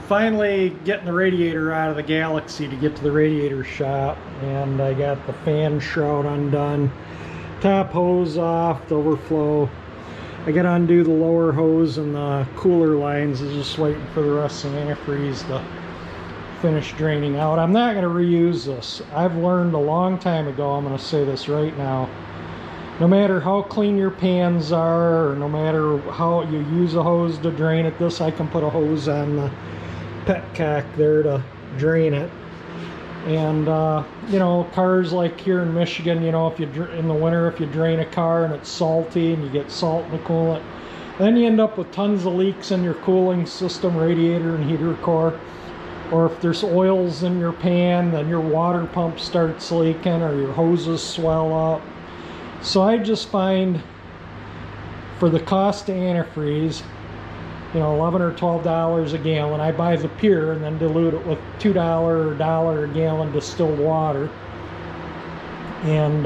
Finally getting the radiator out of the Galaxie to get to the radiator shop, and I got the fan shroud undone, top hose off, the overflow. I got to undo the lower hose and the cooler lines. I'm just waiting for the rest of the antifreeze to finish draining out. I'm not going to reuse this. I've learned a long time ago, I'm going to say this right now, no matter how clean your pans are, or no matter how you use a hose to drain it, this I can put a hose on the petcock there to drain it. And you know, cars like here in Michigan, you know, if you in the winter, if you drain a car and it's salty and you get salt in the coolant, then you end up with tons of leaks in your cooling system, radiator and heater core. Or if there's oils in your pan, then your water pump starts leaking or your hoses swell up. So I just find for the cost of antifreeze, you know, $11 or $12 a gallon, I buy the pure and then dilute it with $2 or $1 a gallon distilled water. And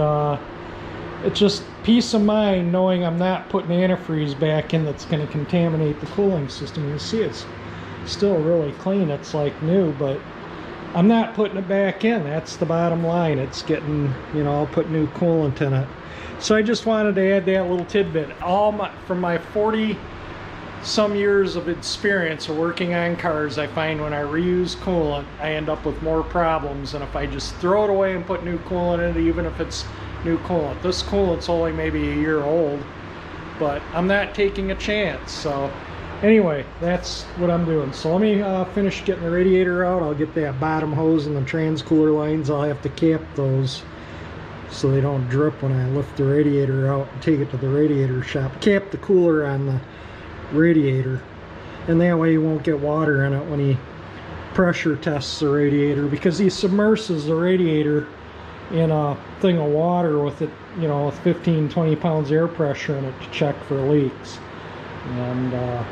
it's just peace of mind knowing I'm not putting antifreeze back in that's going to contaminate the cooling system. You see it's still really clean, it's like new, but I'm not putting it back in. That's the bottom line. It's getting, you know, I'll put new coolant in it. So I just wanted to add that little tidbit. From my 40 some years of experience of working on cars, I find when I reuse coolant, I end up with more problems than if I just throw it away and put new coolant in it, even if it's new coolant. This coolant's only maybe a year old, but I'm not taking a chance. So anyway, that's what I'm doing. So let me finish getting the radiator out. I'll get that bottom hose and the transcooler lines. I'll have to cap those so they don't drip when I lift the radiator out and take it to the radiator shop. Cap the cooler on the radiator, and that way you won't get water in it when he pressure tests the radiator, because he submerses the radiator in a thing of water with it, you know, with 15-20 pounds air pressure in it to check for leaks. And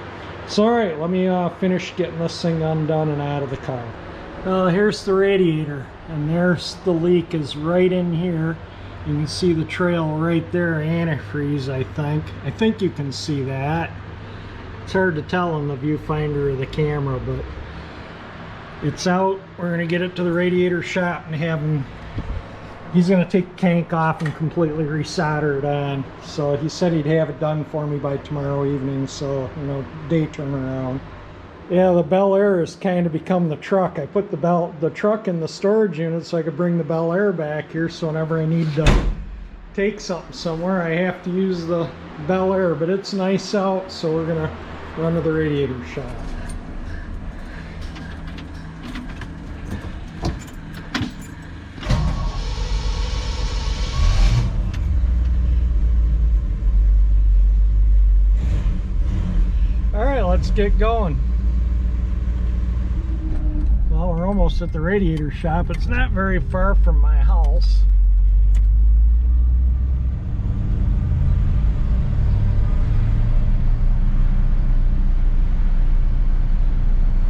so all right, let me finish getting this thing undone and out of the car. Here's the radiator, and there's the leak is right in here. You can see the trail right there, antifreeze. I think you can see that. It's hard to tell in the viewfinder of the camera, but it's out. We're going to get it to the radiator shop and have him, he's going to take the tank off and completely resolder it on. So he said he'd have it done for me by tomorrow evening, so, you know, day turnaround. Yeah, the Bel Air has kind of become the truck. I put the truck in the storage unit so I could bring the Bel Air back here, so whenever I need to take something somewhere, I have to use the Bel Air. But it's nice out, so we're going to run to the radiator shop. All right, let's get going. Well, we're almost at the radiator shop. It's not very far from my house.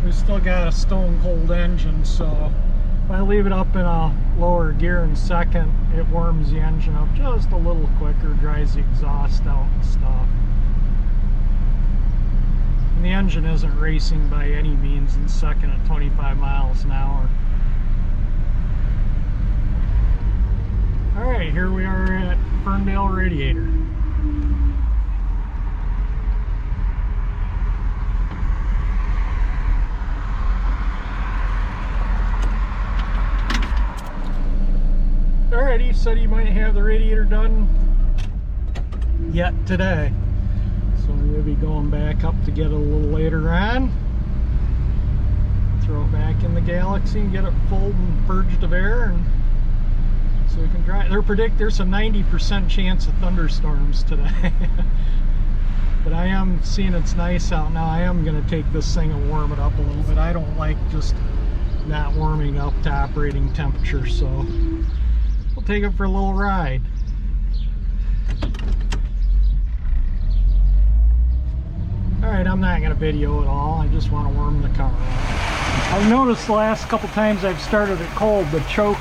We still got a stone cold engine, so if I leave it up in a lower gear in second, it warms the engine up just a little quicker, dries the exhaust out and stuff. And the engine isn't racing by any means in second at 25 miles an hour. Alright, here we are at Ferndale Radiator. Alright, he said he might have the radiator done yet today. So we'll be going back up to get it a little later on. Throw it back in the Galaxie and get it full and purged of air, and so we can drive. There's a 90% chance of thunderstorms today. But I am seeing it's nice out now. I am going to take this thing and warm it up a little bit. I don't like just not warming up to operating temperature, so we'll take it for a little ride. Alright, I'm not going to video it all. I just want to warm the car up. I've noticed the last couple times I've started it cold, the choke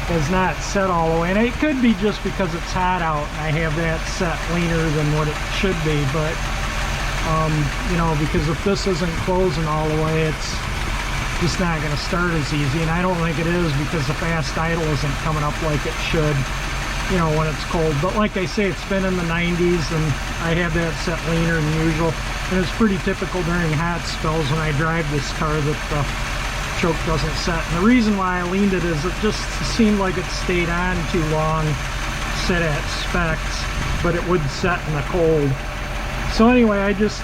has not set all the way. And it could be just because it's hot out and I have that set leaner than what it should be. But You know, because if this isn't closing all the way, it's just not going to start as easy. And I don't think it is, because the fast idle isn't coming up like it should, you know, when it's cold. But like I say, it's been in the 90s, and I have that set leaner than usual. And it's pretty typical during hot spells when I drive this car that the choke doesn't set. And the reason why I leaned it is it just seemed like it stayed on too long, set at specs, but it would set in the cold. So anyway, I just,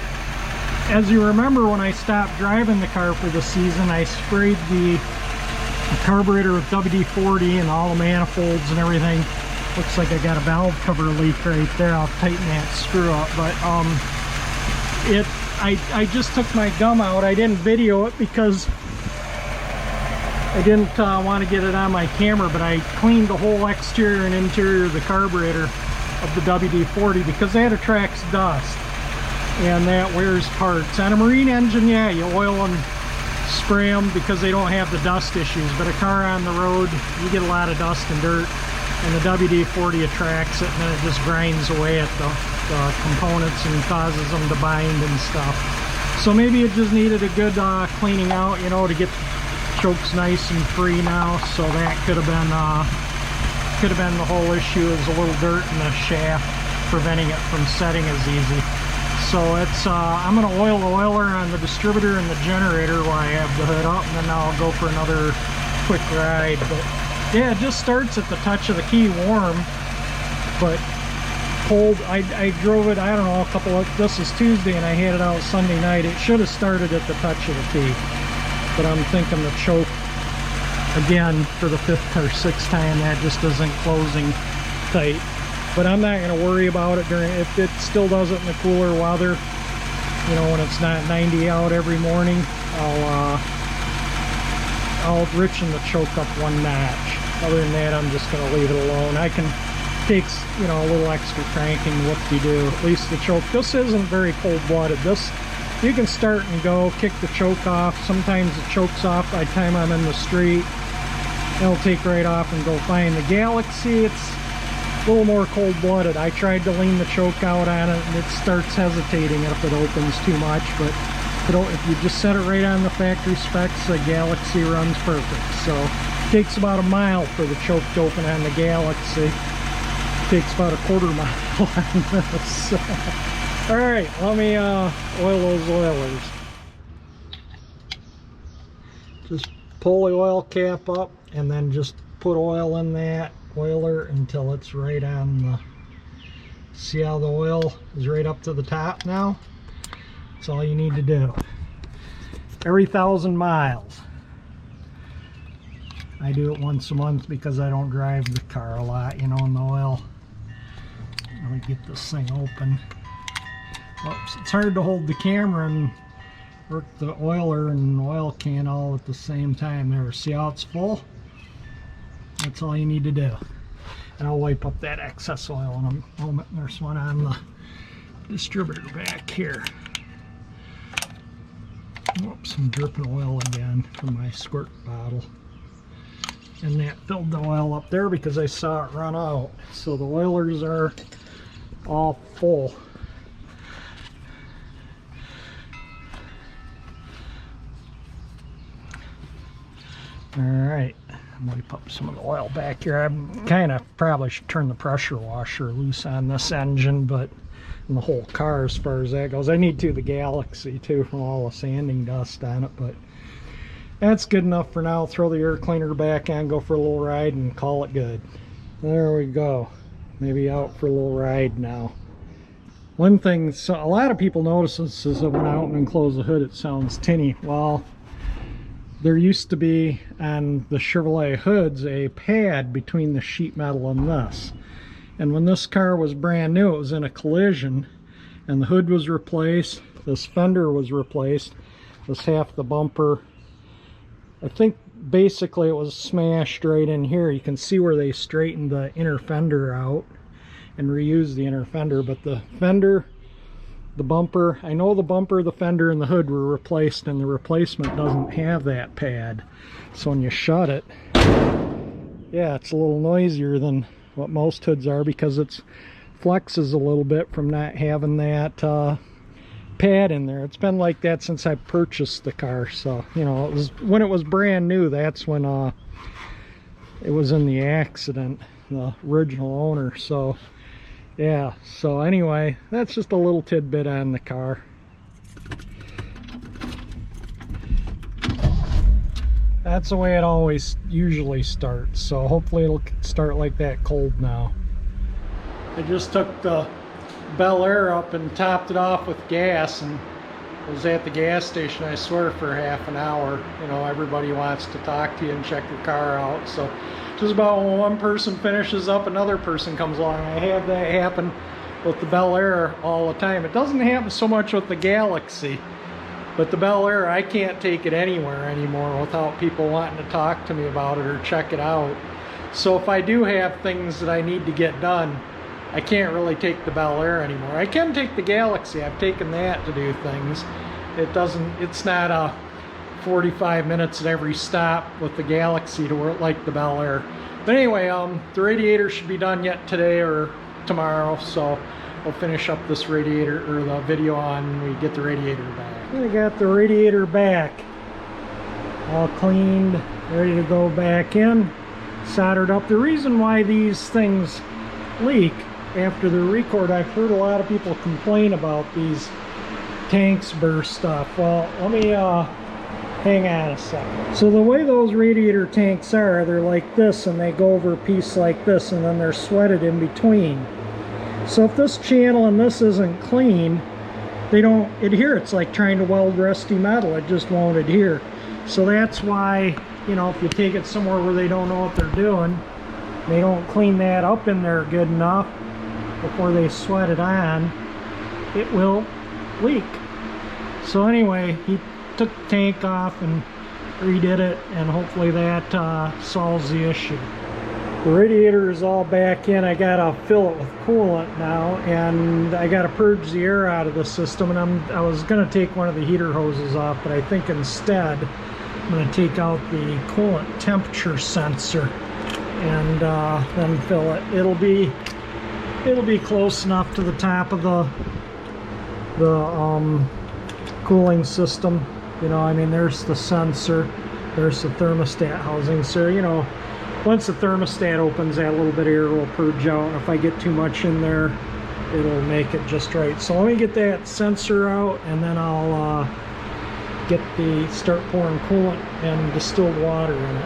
as you remember, when I stopped driving the car for the season, I sprayed the carburetor with WD-40 and all the manifolds and everything. Looks like I got a valve cover leak right there. I'll tighten that screw up. But I just took my gum out. I didn't video it because I didn't want to get it on my camera, but I cleaned the whole exterior and interior of the carburetor of the WD-40 because that attracts dust and that wears parts. On a marine engine, yeah, you oil and spray them because they don't have the dust issues, but a car on the road, you get a lot of dust and dirt, and the WD-40 attracts it, and then it just grinds away at the components and causes them to bind and stuff. So maybe it just needed a good cleaning out, you know, to get the chokes nice and free now. So that could have been the whole issue, is a little dirt in the shaft preventing it from setting as easy. So it's I'm going to oil the oiler on the distributor and the generator while I have the hood up, and then I'll go for another quick ride. But yeah, it just starts at the touch of the key warm, but cold. I drove it, I don't know, this is Tuesday and I had it out Sunday night. It should have started at the touch of the key, but I'm thinking the choke, again, for the 5th or 6th time, that just isn't closing tight. But I'm not going to worry about it if it still does it in the cooler weather, you know, when it's not 90 out every morning. I'll richen the choke up 1 notch. Other than that, I'm just going to leave it alone. I can takes, you know, a little extra cranking, whoop-de-doo. At least the choke, this isn't very cold-blooded. This, you can start and go, kick the choke off. Sometimes the choke's off by the time I'm in the street. It'll take right off and go fine. The Galaxie, it's a little more cold-blooded. I tried to lean the choke out on it, and it starts hesitating if it opens too much, but if you just set it right on the factory specs, the Galaxie runs perfect. So it takes about a mile for the choke to open on the Galaxie. Takes about a 1/4 mile on this. All right, let me oil those oilers. Just pull the oil cap up and then just put oil in that oiler until it's right on the, see how the oil is right up to the top now? That's all you need to do. Every 1,000 miles. I do it once a month because I don't drive the car a lot, you know, in the oil. Let me get this thing open. Oops, it's hard to hold the camera and work the oiler and oil can all at the same time. There, see how it's full? That's all you need to do. And I'll wipe up that excess oil in a moment. There's one on the distributor back here. Whoops, I'm dripping oil again from my squirt bottle. And that filled the oil up there because I saw it run out. So the oilers are all full. Alright, wipe up some of the oil back here. I kind of probably should turn the pressure washer loose on this engine, but in the whole car as far as that goes. I need to the Galaxie too from all the sanding dust on it, but that's good enough for now. Throw the air cleaner back on, go for a little ride, and call it good. There we go. Maybe out for a little ride now. One thing, so a lot of people notice this is that when I open and close the hood, it sounds tinny. Well, there used to be on the Chevrolet hoods a pad between the sheet metal and this. And when this car was brand new, it was in a collision, and the hood was replaced, this fender was replaced, this half the bumper. I think basically it was smashed right in here. You can see where they straightened the inner fender out and reused the inner fender, but the fender, the bumper, I know the bumper, the fender, and the hood were replaced, and the replacement doesn't have that pad. So when you shut it, yeah, it's a little noisier than what most hoods are because it flexes a little bit from not having that pad in there. It's been like that since I purchased the car. So, you know, it was when it was brand new. That's when it was in the accident, the original owner. So yeah, so anyway, that's just a little tidbit on the car. That's the way it always usually starts, so hopefully it'll start like that cold now. I just took the Bel Air up and topped it off with gas, and was at the gas station, I swear, for half an hour. You know, everybody wants to talk to you and check your car out, so just about when one person finishes up, another person comes along. I have that happen with the Bel Air all the time. It doesn't happen so much with the Galaxie, but the Bel Air, I can't take it anywhere anymore without people wanting to talk to me about it or check it out. So if I do have things that I need to get done, I can't really take the Bel Air anymore. I can take the Galaxie. I've taken that to do things. It's not a 45 minutes at every stop with the Galaxie to work like the Bel Air. But anyway, the radiator should be done yet today or tomorrow, so I'll finish up this radiator, or the video, on when we get the radiator back. I got the radiator back all cleaned, ready to go back in, soldered up. The reason why these things leak after the record, I've heard a lot of people complain about these tanks burst stuff. Well, let me hang on a second. So the way those radiator tanks are, they're like this, and they go over a piece like this, and then they're sweated in between. So if this channel and this isn't clean, they don't adhere. It's like trying to weld rusty metal. It just won't adhere. So that's why, you know, if you take it somewhere where they don't know what they're doing, they don't clean that up in there good enough before they sweat it on, it will leak. So anyway, he took the tank off and redid it, and hopefully that solves the issue. The radiator is all back in. I gotta fill it with coolant now, and I gotta purge the air out of the system. And I was gonna take one of the heater hoses off, but I think instead I'm gonna take out the coolant temperature sensor and then fill it. It'll be close enough to the top of the cooling system. You know, I mean, there's the sensor, there's the thermostat housing. So, you know, once the thermostat opens, that little bit of air will purge out. And if I get too much in there, it'll make it just right. So let me get that sensor out, and then I'll start pouring coolant and distilled water in it.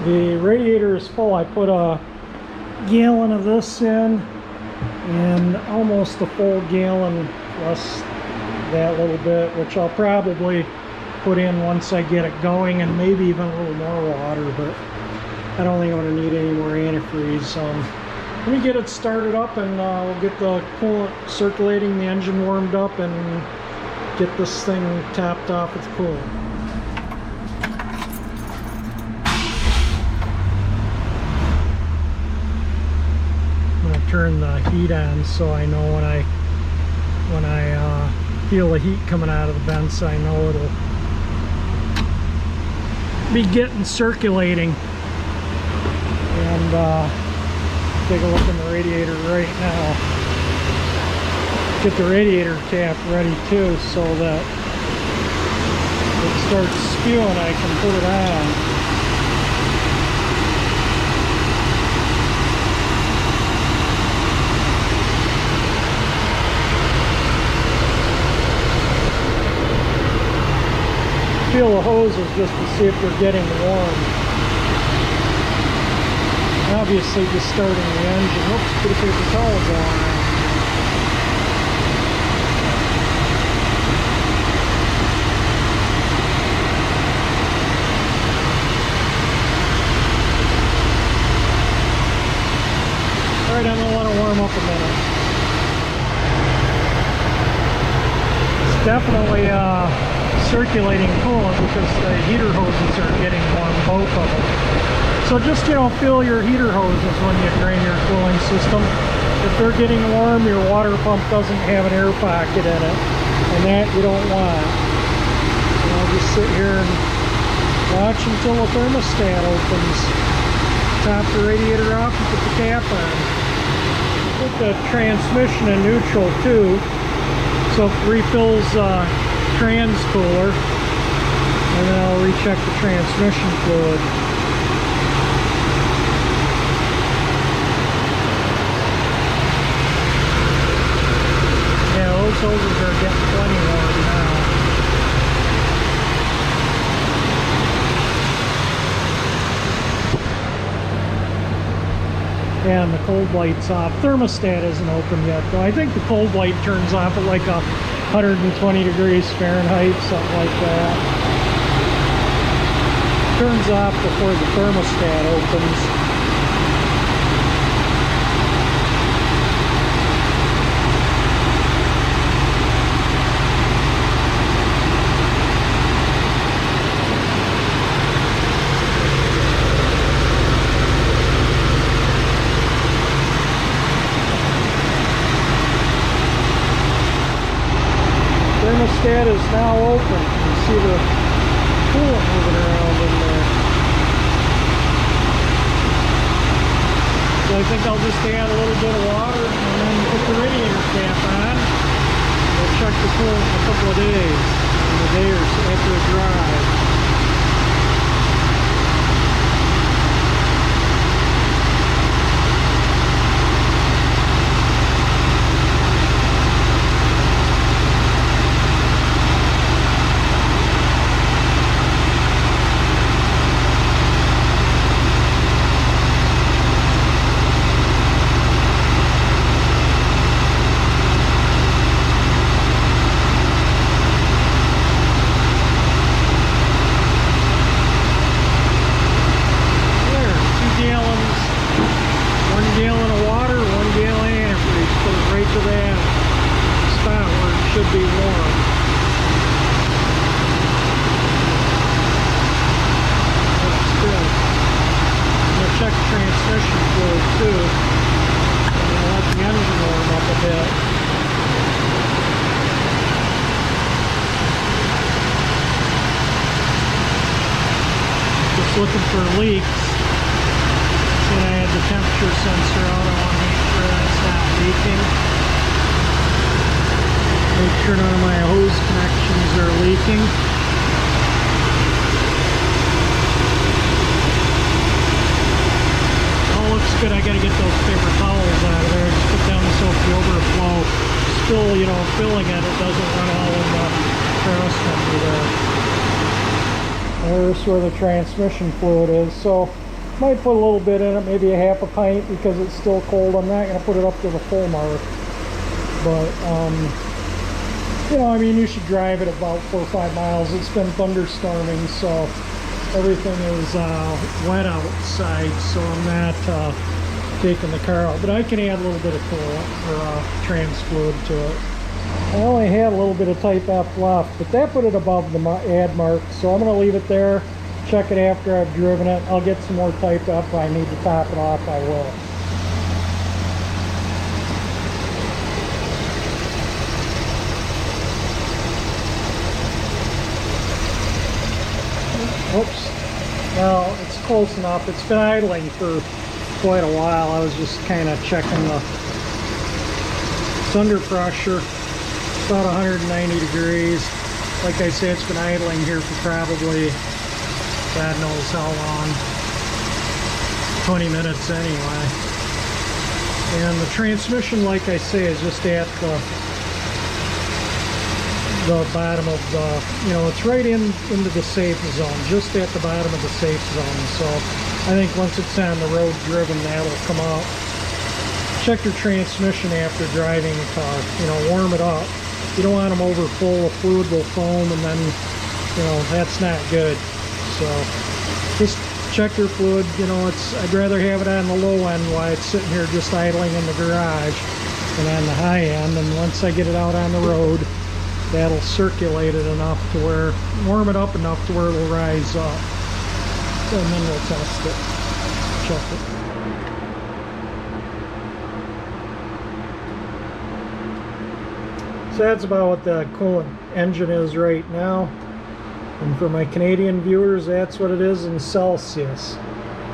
The radiator is full. I put a gallon of this in, and almost a full gallon plus that little bit, which I'll probably put in once I get it going, and maybe even a little more water, but I don't think I'm going to need any more antifreeze. Let me get it started up, and we'll get the coolant circulating, the engine warmed up, and get this thing topped off with coolant. I'm going to turn the heat on so I know when I feel the heat coming out of the vents, I know it'll be getting circulating. And take a look in the radiator right now. Get the radiator cap ready too, so that it starts spewing, I can put it on. Feel the hoses just to see if they're getting warm. Obviously just starting the engine. Oops, put a paper towel going on. Alright, I'm going to let it warm up a minute. It's definitely circulating coolant because the heater hoses are getting warm, both of them. So just, you know, fill your heater hoses when you drain your cooling system. If they're getting warm, your water pump doesn't have an air pocket in it, and that you don't want. You know, just sit here and watch until the thermostat opens. Top the radiator off and put the cap on. Put the transmission in neutral too, So it refills trans cooler, and then I'll recheck the transmission fluid. Yeah, those hoses are getting plenty warm now. And the cold light's off. Thermostat isn't open yet though. I think the cold light turns off at like 120 degrees Fahrenheit, something like that. Turns off before the thermostat opens. Thermostat is now open. You can see the coolant moving around in there. So I think I'll just add a little bit of water and then put the radiator cap on. We'll check the coolant in a couple of days, in a day or so after it dries. Should be warm. That's good. I'm going to check the transmission fluid too. I'm going to let the engine warm up a bit. Just looking for leaks. See, I had the temperature sensor out. I want to make sure that's not leaking. Make sure none of my hose connections are leaking. All looks good. I gotta get those paper towels out of there. Just put down the soak the overflow. Still, you know, filling it, it doesn't run all in the cross under there. There's where the transmission fluid is. So, might put a little bit in it, maybe a half a pint because it's still cold. I'm not gonna put it up to the full mark. But, you know, I mean, you should drive it about 4 or 5 miles. It's been thunderstorming, so everything is wet outside, so I'm not taking the car out. But I can add a little bit of coolant or trans fluid to it. I only had a little bit of type F left, but that put it above the add mark, so I'm going to leave it there, check it after I've driven it. I'll get some more type F. If I need to top it off, I will. Oops. Well, it's close enough. It's been idling for quite a while. I was just kind of checking the under pressure. About 190 degrees. Like I say, it's been idling here for probably God knows how long. 20 minutes anyway. And the transmission, like I say, is just at the bottom of the, you know, it's right into the safe zone, just at the bottom of the safe zone. So I think once it's on the road driven, that'll come out. Check your transmission after driving the car, you know, warm it up. You don't want them over full. The fluid will foam, and then, you know, that's not good. So just check your fluid. You know, I'd rather have it on the low end while it's sitting here just idling in the garage than on the high end. And once I get it out on the road, that'll circulate it enough to where, warm it up enough to where it'll rise up. And then we'll test it, check it. So that's about what the coolant engine is right now. And for my Canadian viewers, that's what it is in Celsius.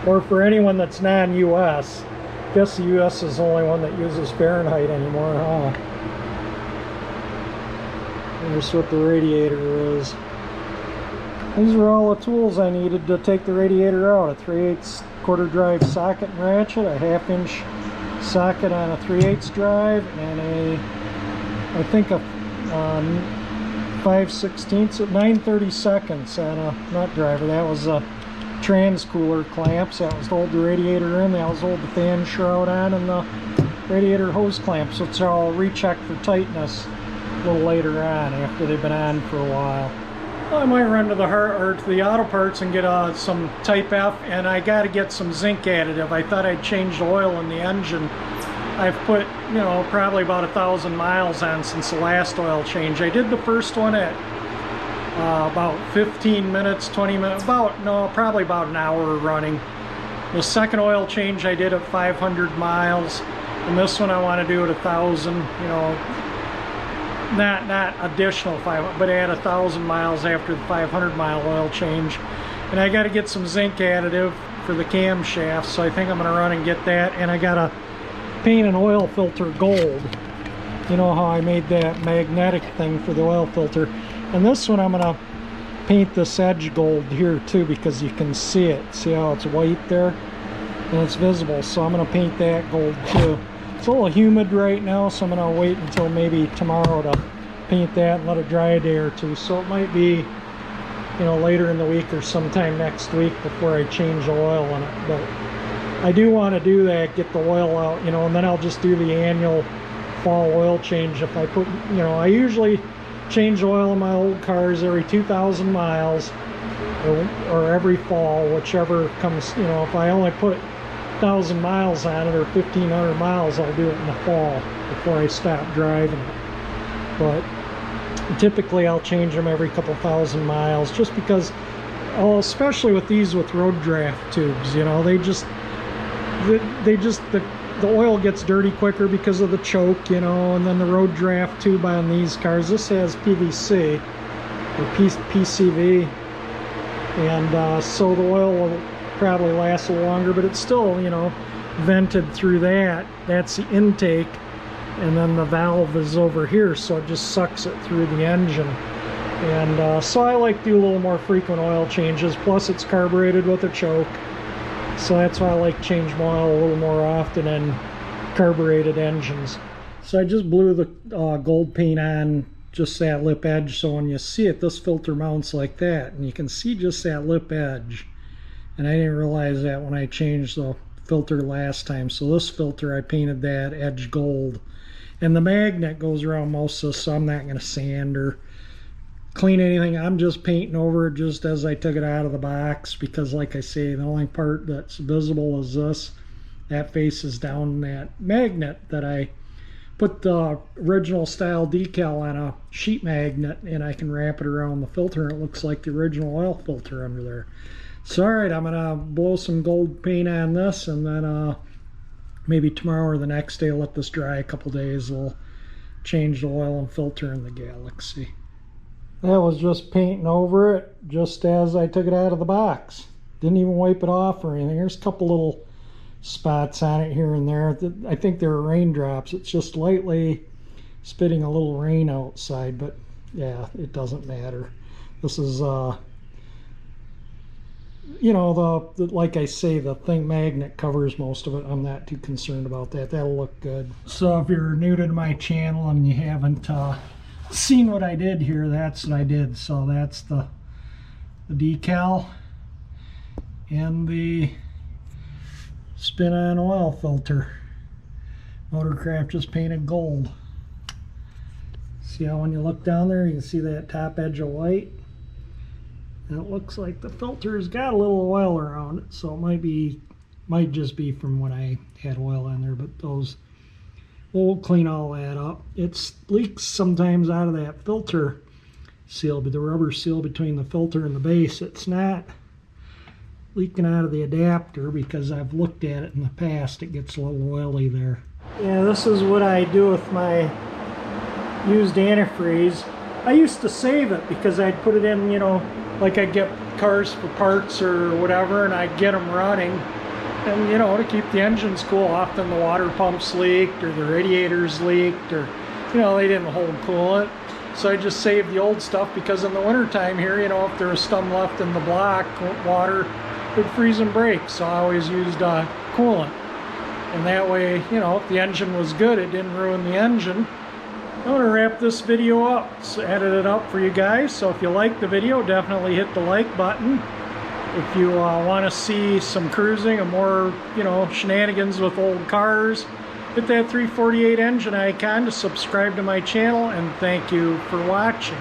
Or for anyone that's non-US, I guess the US is the only one that uses Fahrenheit anymore, huh? Here's what the radiator is. These are all the tools I needed to take the radiator out. A 3/8 quarter drive socket and ratchet, a 1/2-inch socket on a 3/8 drive, and I think a 5/16 at 9/32 on a nut driver. That was a trans cooler clamps. That was to hold the radiator in. That was to hold the fan shroud on, and the radiator hose clamps, which I'll recheck for tightness a little later on after they've been on for a while. I might run to the auto parts and get some Type F, and I got to get some zinc additive. I thought I'd change the oil in the engine. I've put, you know, probably about 1,000 miles on since the last oil change. I did the first one at about 15 minutes, 20 minutes, probably about an hour running. The second oil change I did at 500 miles, and this one I want to do at 1,000, you know, not additional 500, but add 1,000 miles after the 500-mile oil change. And I got to get some zinc additive for the camshaft, so I think I'm going to run and get that. And I got to paint an oil filter gold. You know how I made that magnetic thing for the oil filter. And this one I'm going to paint this edge gold here too, because you can see it. See how it's white there? And it's visible, so I'm going to paint that gold too. It's a little humid right now, so I'm going to wait until maybe tomorrow to paint that and let it dry a day or two. So it might be, you know, later in the week or sometime next week before I change the oil in it. But I do want to do that, get the oil out, you know, and then I'll just do the annual fall oil change. If I put, you know, I usually change oil in my old cars every 2,000 miles or every fall, whichever comes, you know. If I only put 1,000 miles on it or 1,500 miles, I'll do it in the fall before I stop driving it. But typically I'll change them every couple thousand miles, just because, oh, especially with these with road draft tubes, you know, the oil gets dirty quicker because of the choke, you know. And then the road draft tube on these cars, this has PVC or PCV, and so the oil will probably last a little longer, but it's still, you know, vented through that. That's the intake, and then the valve is over here, so it just sucks it through the engine. And so I like to do a little more frequent oil changes, plus it's carbureted with a choke, so that's why I like to change my oil a little more often in carbureted engines. So I just blew the gold paint on just that lip edge, so when you see it, this filter mounts like that, and you can see just that lip edge. And I didn't realize that when I changed the filter last time. So this filter, I painted that edge gold. And the magnet goes around most of this, so I'm not going to sand or clean anything. I'm just painting over it just as I took it out of the box, because like I say, the only part that's visible is this. That faces down that magnet that I put the original style decal on a sheet magnet, and I can wrap it around the filter, and it looks like the original oil filter under there. So alright, I'm going to blow some gold paint on this, and then maybe tomorrow or the next day, let this dry a couple days, we'll change the oil and filter in the Galaxie. That was just painting over it just as I took it out of the box. Didn't even wipe it off or anything. There's a couple little spots on it here and there. I think they're raindrops. It's just lightly spitting a little rain outside, but yeah, it doesn't matter. This is you know, like I say, the thing magnet covers most of it. I'm not too concerned about that. That'll look good. So if you're new to my channel and you haven't seen what I did here, that's what I did. So that's the decal and the spin-on oil filter. Motorcraft just painted gold. See how when you look down there, you can see that top edge of white? And it looks like the filter's got a little oil around it, so it might just be from when I had oil in there, but those, we'll clean all that up. It leaks sometimes out of that filter seal, but the rubber seal between the filter and the base, it's not leaking out of the adapter, because I've looked at it in the past. It gets a little oily there. Yeah, this is what I do with my used antifreeze. I used to save it because I'd put it in, you know, like I'd get cars for parts or whatever, and I'd get them running, and you know, to keep the engines cool. Often the water pumps leaked or the radiators leaked, or you know, they didn't hold coolant. So I just saved the old stuff, because in the wintertime here, you know, if there was some left in the block, water would freeze and break. So I always used coolant. And that way, you know, if the engine was good, it didn't ruin the engine. I'm going to wrap this video up. So edit it up for you guys. So if you like the video, definitely hit the like button. If you want to see some cruising and more, you know, shenanigans with old cars, hit that 348 engine icon to subscribe to my channel, and thank you for watching.